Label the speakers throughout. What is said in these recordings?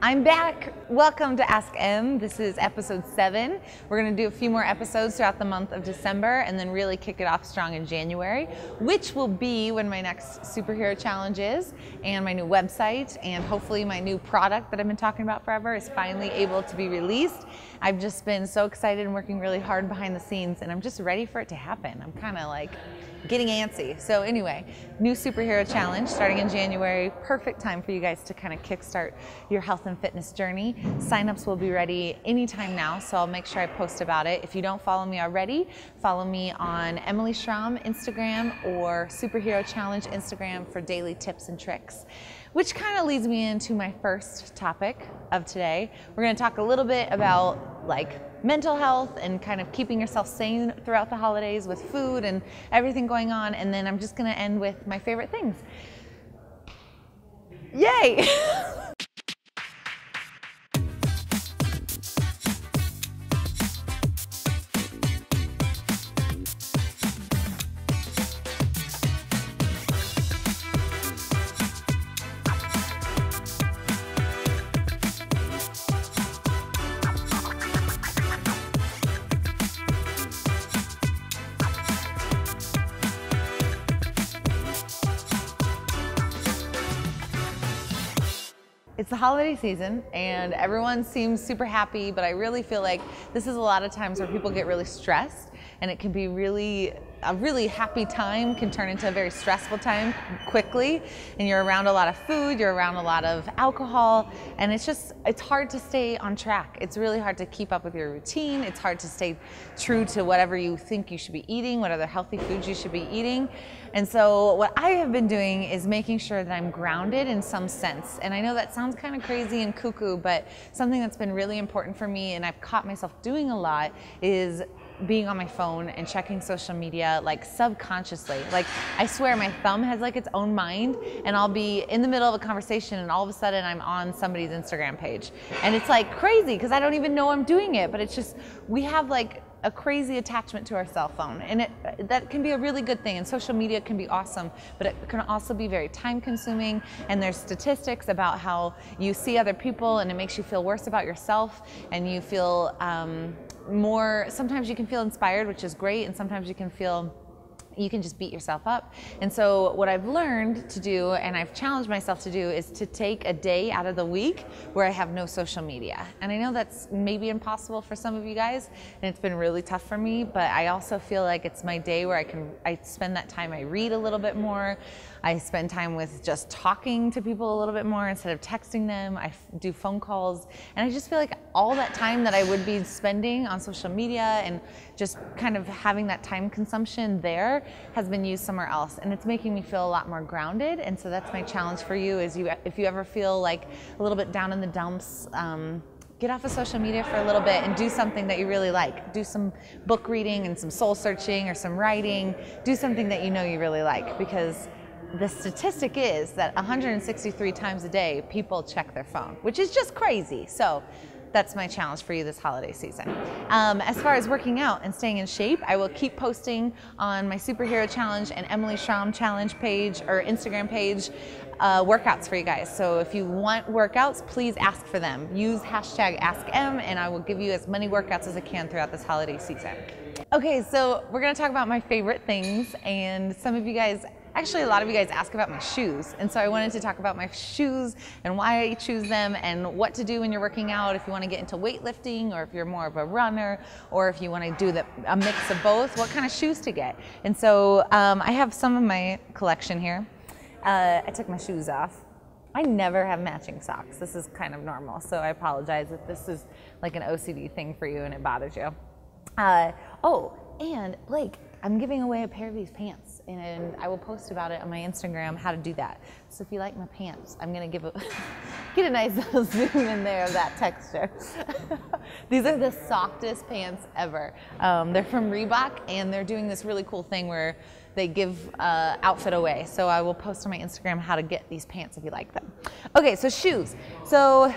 Speaker 1: I'm back. Welcome to Ask M. This is episode 7. We're going to do a few more episodes throughout the month of December and then really kick it off strong in January, which will be when my next superhero challenge is, and my new website, and hopefully my new product that I've been talking about forever is finally able to be released. I've just been so excited and working really hard behind the scenes, and I'm just ready for it to happen. I'm kind of like getting antsy. So anyway, new superhero challenge starting in January. Perfect time for you guys to kind of kickstart your health and fitness journey. Signups will be ready anytime now, so I'll make sure I post about it. If you don't follow me already, follow me on Emily Schromm Instagram or Superhero Challenge Instagram for daily tips and tricks. Which kind of leads me into my first topic of today. We're going to talk a little bit about like mental health and kind of keeping yourself sane throughout the holidays with food and everything going on, and then I'm just going to end with my favorite things. Yay! It's the holiday season and everyone seems super happy, but I really feel like this is a lot of times where people get really stressed, and it can be a really happy time can turn into a very stressful time quickly, and you're around a lot of food, you're around a lot of alcohol, and it's hard to stay on track. It's really hard to keep up with your routine. It's hard to stay true to whatever you think you should be eating, what other healthy foods you should be eating. And so what I have been doing is making sure that I'm grounded in some sense. And I know that sounds kind of crazy and cuckoo, but something that's been really important for me, and I've caught myself doing a lot, is being on my phone and checking social media like subconsciously. Like, I swear my thumb has like its own mind, and I'll be in the middle of a conversation and all of a sudden I'm on somebody's Instagram page. And it's like crazy because I don't even know I'm doing it, but it's just, we have like a crazy attachment to our cell phone, and that can be a really good thing, and social media can be awesome, but it can also be very time consuming, and there's statistics about how you see other people and it makes you feel worse about yourself, and you feel sometimes you can feel inspired, which is great, and sometimes you can just beat yourself up. And so what I've learned to do, and I've challenged myself to do, is to take a day out of the week where I have no social media. And I know that's maybe impossible for some of you guys, and it's been really tough for me, but I also feel like it's my day where I spend that time, I read a little bit more, I spend time with just talking to people a little bit more instead of texting them. I do phone calls, and I just feel like all that time that I would be spending on social media and just kind of having that time consumption there has been used somewhere else, and it's making me feel a lot more grounded. And so that's my challenge for you, is if you ever feel like a little bit down in the dumps, get off of social media for a little bit and do something that you really like. Do some book reading and some soul searching or some writing. Do something that you know you really like, because the statistic is that 163 times a day people check their phone, which is just crazy. So that's my challenge for you this holiday season. As far as working out and staying in shape, I will keep posting on my Superhero Challenge and Emily Schromm Challenge page or Instagram page workouts for you guys. So if you want workouts, please ask for them. Use hashtag AskM, and I will give you as many workouts as I can throughout this holiday season. Okay, so we're gonna talk about my favorite things, and some of you guys, actually, a lot of you guys ask about my shoes, and so I wanted to talk about my shoes and why I choose them and what to do when you're working out, if you want to get into weightlifting, or if you're more of a runner, or if you want to do a mix of both, what kind of shoes to get. And so I have some of my collection here. I took my shoes off. I never have matching socks. This is kind of normal, so I apologize if this is like an OCD thing for you and it bothers you. Oh, and Blake, I'm giving away a pair of these pants, and I will post about it on my Instagram how to do that. So if you like my pants, I'm gonna get a nice little zoom in there of that texture. These are the softest pants ever. They're from Reebok, and they're doing this really cool thing where they give outfit away. So I will post on my Instagram how to get these pants if you like them. Okay, so shoes. So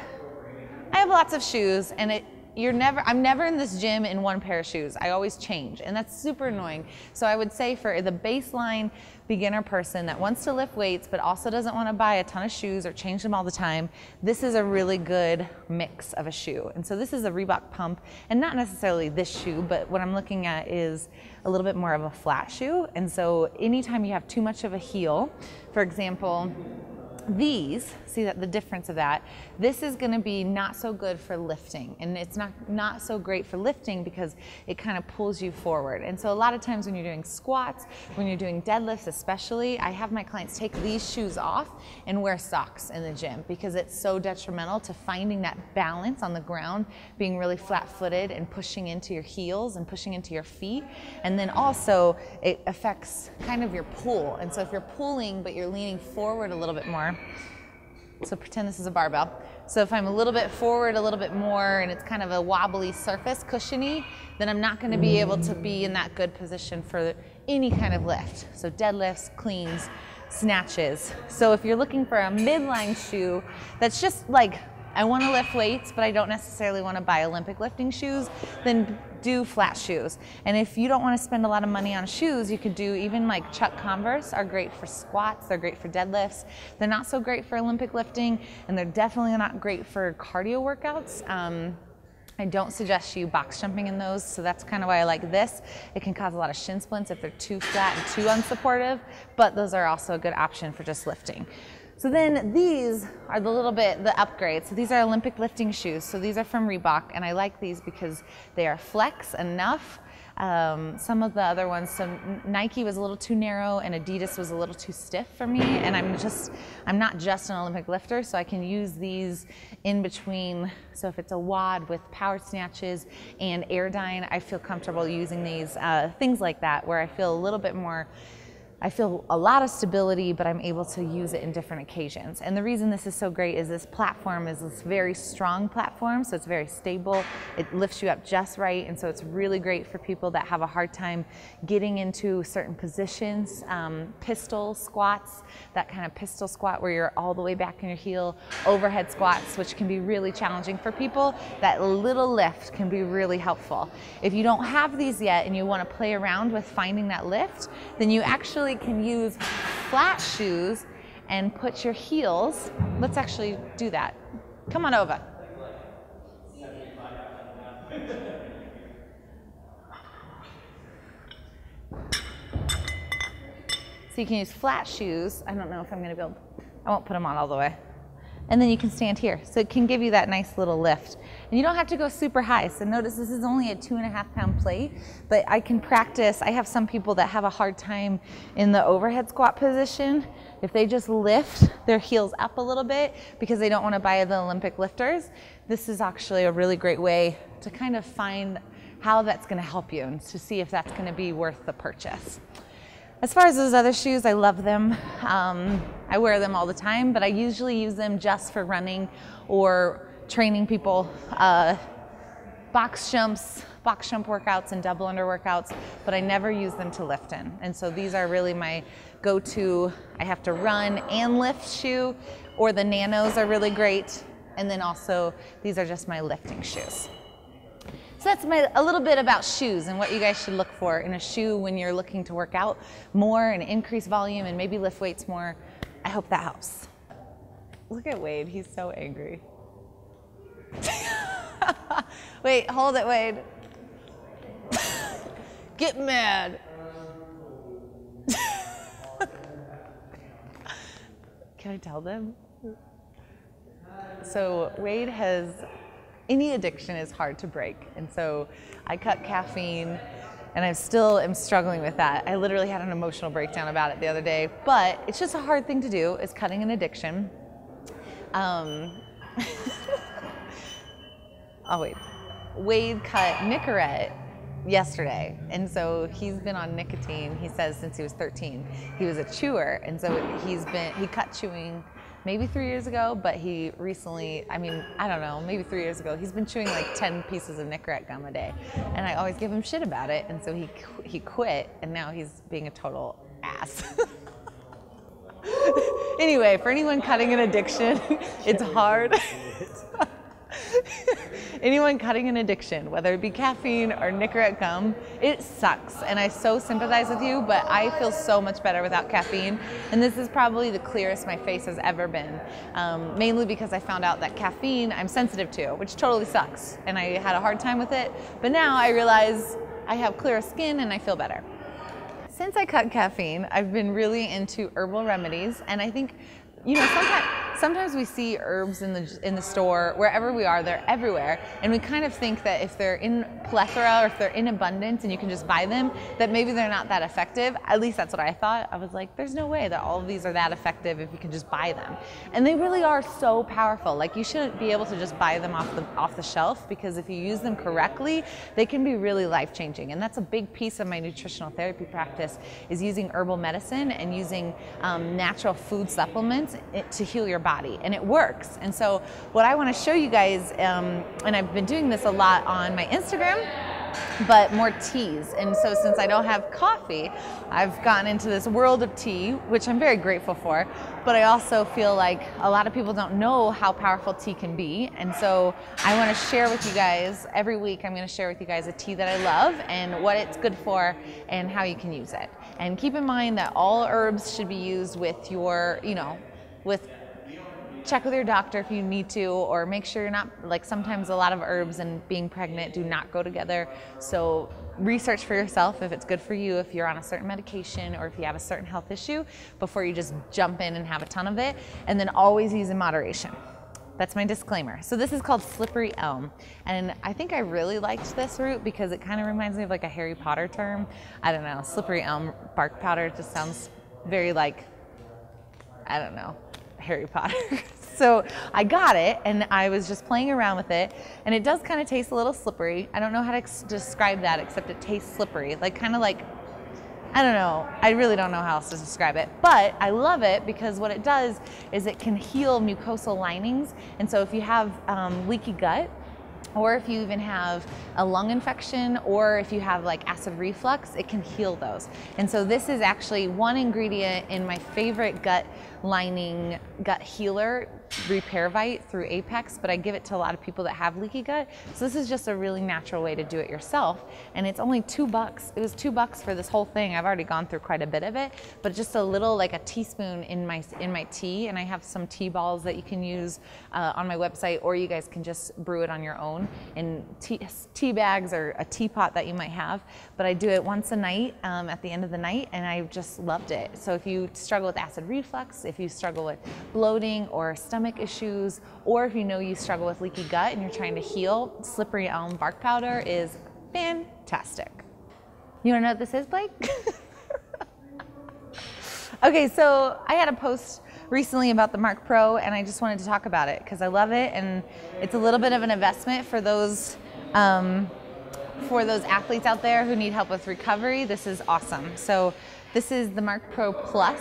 Speaker 1: I have lots of shoes, and I'm never in this gym in one pair of shoes. I always change, and that's super annoying. So I would say for the baseline beginner person that wants to lift weights but also doesn't want to buy a ton of shoes or change them all the time, this is a really good mix of a shoe. And so this is a Reebok Pump, and not necessarily this shoe, but what I'm looking at is a little bit more of a flat shoe. And so anytime you have too much of a heel, for example, these, see that the difference of that, this is going to be not so good for lifting, and it's not so great for lifting because it kind of pulls you forward. And so a lot of times when you're doing squats, when you're doing deadlifts especially, I have my clients take these shoes off and wear socks in the gym because it's so detrimental to finding that balance on the ground, being really flat-footed and pushing into your heels and pushing into your feet. And then also it affects kind of your pull. And so if you're pulling but you're leaning forward a little bit more, so pretend this is a barbell. So if I'm a little bit forward, a little bit more, and it's kind of a wobbly surface, cushiony, then I'm not going to be able to be in that good position for any kind of lift. So deadlifts, cleans, snatches. So if you're looking for a midline shoe that's just like, I want to lift weights, but I don't necessarily want to buy Olympic lifting shoes, then do flat shoes. And if you don't want to spend a lot of money on shoes, you could do even like Chuck Converse are great for squats, they're great for deadlifts. They're not so great for Olympic lifting, and they're definitely not great for cardio workouts. I don't suggest you box jumping in those, so that's kind of why I like this. It can cause a lot of shin splints if they're too flat and too unsupportive, but those are also a good option for just lifting. So then these are the upgrades. So these are Olympic lifting shoes. So these are from Reebok, and I like these because they are flex enough. Some of the other ones, so Nike was a little too narrow and Adidas was a little too stiff for me, and I'm not just an Olympic lifter, so I can use these in between. So if it's a WOD with power snatches and Airdyne, I feel comfortable using these, things like that, where I feel a little bit more, I feel a lot of stability, but I'm able to use it in different occasions. And the reason this is so great is this platform is this very strong platform, so it's very stable. It lifts you up just right, and so it's really great for people that have a hard time getting into certain positions. Pistol squats, that kind of pistol squat where you're all the way back in your heel, overhead squats, which can be really challenging for people. That little lift can be really helpful. If you don't have these yet and you want to play around with finding that lift, then you actually can use flat shoes and put your heels. Let's actually do that. Come on over. So you can use flat shoes. I don't know if I'm going to be able, I won't put them on all the way. And then you can stand here. So it can give you that nice little lift. And you don't have to go super high. So notice this is only a 2.5 pound plate, but I can practice. I have some people that have a hard time in the overhead squat position. If they just lift their heels up a little bit because they don't want to buy the Olympic lifters, this is actually a really great way to kind of find how that's going to help you and to see if that's going to be worth the purchase. As far as those other shoes, I love them. I wear them all the time, but I usually use them just for running or training people. Box jump workouts and double under workouts, but I never use them to lift in. And so these are really my go-to, I have to run and lift shoe, or the Nanos are really great. And then also, these are just my lifting shoes. So that's a little bit about shoes and what you guys should look for in a shoe when you're looking to work out more and increase volume and maybe lift weights more. I hope that helps. Look at Wade, he's so angry. Wait, hold it, Wade. Get mad. Can I tell them? So Wade has, any addiction is hard to break, and so I cut caffeine, and I still am struggling with that. I literally had an emotional breakdown about it the other day, but it's just a hard thing to do, is cutting an addiction. Oh wait, Wade cut Nicorette yesterday, and so he's been on nicotine, he says, since he was 13. He was a chewer, and so he cut chewing maybe 3 years ago, but he recently, I mean, I don't know, maybe 3 years ago, he's been chewing like 10 pieces of Nicorette gum a day. And I always give him shit about it, and so he quit, and now he's being a total ass. Anyway, for anyone cutting an addiction, it's hard. Anyone cutting an addiction, whether it be caffeine or Nicorette gum, it sucks. And I so sympathize with you, but I feel so much better without caffeine. And this is probably the clearest my face has ever been, mainly because I found out that caffeine I'm sensitive to, which totally sucks. And I had a hard time with it, but now I realize I have clearer skin and I feel better. Since I cut caffeine, I've been really into herbal remedies, and I think, you know, sometimes we see herbs in the store, wherever we are, they're everywhere, and we kind of think that if they're in plethora or if they're in abundance and you can just buy them, that maybe they're not that effective. At least that's what I thought. I was like, there's no way that all of these are that effective if you can just buy them. And they really are so powerful. Like, you shouldn't be able to just buy them off the shelf, because if you use them correctly, they can be really life-changing. And that's a big piece of my nutritional therapy practice, is using herbal medicine and using natural food supplements to heal your body, and it works. And so what I want to show you guys, and I've been doing this a lot on my Instagram, but more teas. And so since I don't have coffee, I've gotten into this world of tea, which I'm very grateful for, but I also feel like a lot of people don't know how powerful tea can be. And so I want to share with you guys, every week I'm going to share with you guys a tea that I love and what it's good for and how you can use it. And keep in mind that all herbs should be used with your, check with your doctor if you need to, or make sure you're not, like, sometimes a lot of herbs and being pregnant do not go together. So research for yourself if it's good for you, if you're on a certain medication or if you have a certain health issue, before you just jump in and have a ton of it. And then always use in moderation. That's my disclaimer. So this is called slippery elm. And I think I really liked this root because it kind of reminds me of like a Harry Potter term. I don't know, slippery elm bark powder just sounds very like, I don't know, Harry Potter. So I got it and I was just playing around with it, and it does kind of taste a little slippery. I don't know how to describe that except it tastes slippery, like kind of like, I don't know, I really don't know how else to describe it, but I love it because what it does is it can heal mucosal linings. And so if you have leaky gut, or if you even have a lung infection, or if you have like acid reflux, it can heal those. And so this is actually one ingredient in my favorite gut lining, gut healer, Repair Vite through Apex, but I give it to a lot of people that have leaky gut. So this is just a really natural way to do it yourself. And it's only $2. It was $2 for this whole thing. I've already gone through quite a bit of it, but just a little, like a teaspoon in my tea. And I have some tea balls that you can use on my website, or you guys can just brew it on your own in tea bags or a teapot that you might have. But I do it once a night at the end of the night, and I just loved it. So if you struggle with acid reflux, if you struggle with bloating or stomach issues, or if you know you struggle with leaky gut and you're trying to heal, slippery elm bark powder is fantastic. You want to know what this is, Blake? Okay, so I had a post recently about the Mark Pro, and I just wanted to talk about it because I love it, and it's a little bit of an investment for those athletes out there who need help with recovery. This is awesome. So this is the Mark Pro Plus.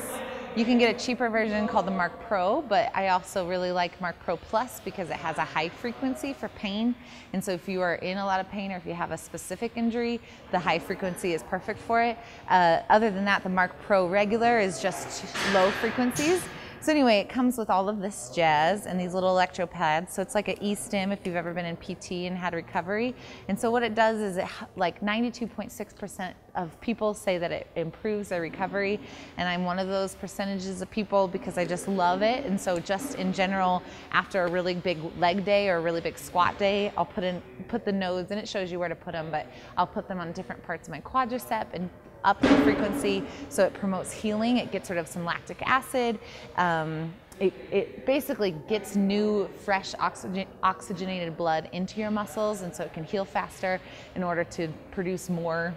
Speaker 1: You can get a cheaper version called the Mark Pro, but I also really like Mark Pro Plus because it has a high frequency for pain. And so if you are in a lot of pain, or if you have a specific injury, the high frequency is perfect for it. Other than that, the Mark Pro regular is just low frequencies. So anyway, it comes with all of this jazz and these little electro pads. So it's like an e-stim if you've ever been in PT and had recovery. And so what it does is it, like 92.6% of people say that it improves their recovery. And I'm one of those percentages of people because I just love it. And so just in general, after a really big leg day or a really big squat day, I'll put the nodes, and it shows you where to put them, but I'll put them on different parts of my quadricep and up the frequency, so it promotes healing. It gets rid of some lactic acid. It basically gets new, fresh, oxygenated blood into your muscles, and so it can heal faster in order to produce more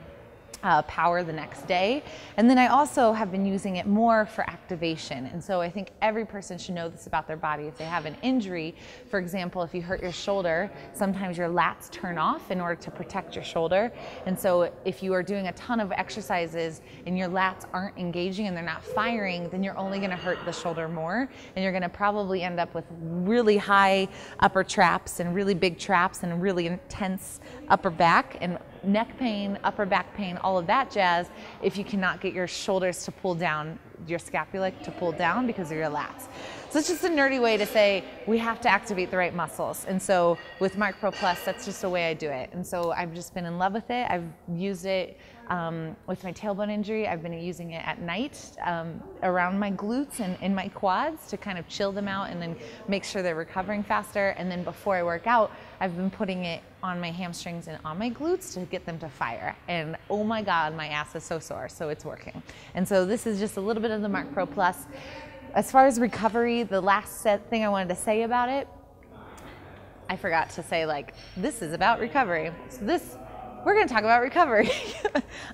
Speaker 1: power the next day. And then I also have been using it more for activation. And so I think every person should know this about their body. If they have an injury, for example, if you hurt your shoulder, sometimes your lats turn off in order to protect your shoulder. And so if you are doing a ton of exercises and your lats aren't engaging and they're not firing, then you're only going to hurt the shoulder more. And you're going to probably end up with really high upper traps and really big traps and really intense upper back and neck pain, upper back pain, all of that jazz, if you cannot get your shoulders to pull down, your scapula to pull down because of your lats. So So it's just a nerdy way to say we have to activate the right muscles. And so with Mark Pro Plus, that's just the way I do it. And so I've just been in love with it. I've used it with my tailbone injury. I've been using it at night around my glutes and in my quads to kind of chill them out and then make sure they're recovering faster. And then before I work out, I've been putting it on my hamstrings and on my glutes to get them to fire. And oh my God, my ass is so sore, so it's working. And so this is just a little bit of the Mark Pro Plus. As far as recovery, the last thing I wanted to say about it, I forgot to say, like, this is about recovery. So we're gonna talk about recovery.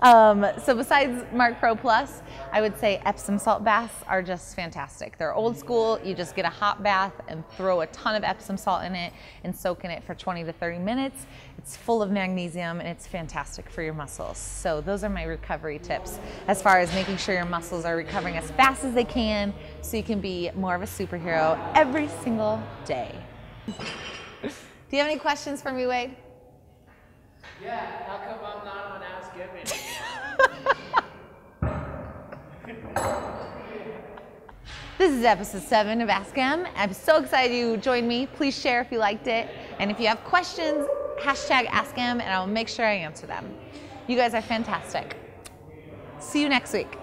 Speaker 1: So besides Mark Pro Plus, I would say Epsom salt baths are just fantastic. They're old school. You just get a hot bath and throw a ton of Epsom salt in it and soak in it for 20 to 30 minutes. It's full of magnesium and it's fantastic for your muscles. So those are my recovery tips as far as making sure your muscles are recovering as fast as they can so you can be more of a superhero every single day. Do you have any questions for me, Wade?
Speaker 2: Yeah, how come I'm not on Ask Em anymore?
Speaker 1: This is episode 7 of Ask Em. I'm so excited you joined me. Please share if you liked it. And if you have questions, hashtag Ask Em and I'll make sure I answer them. You guys are fantastic. See you next week.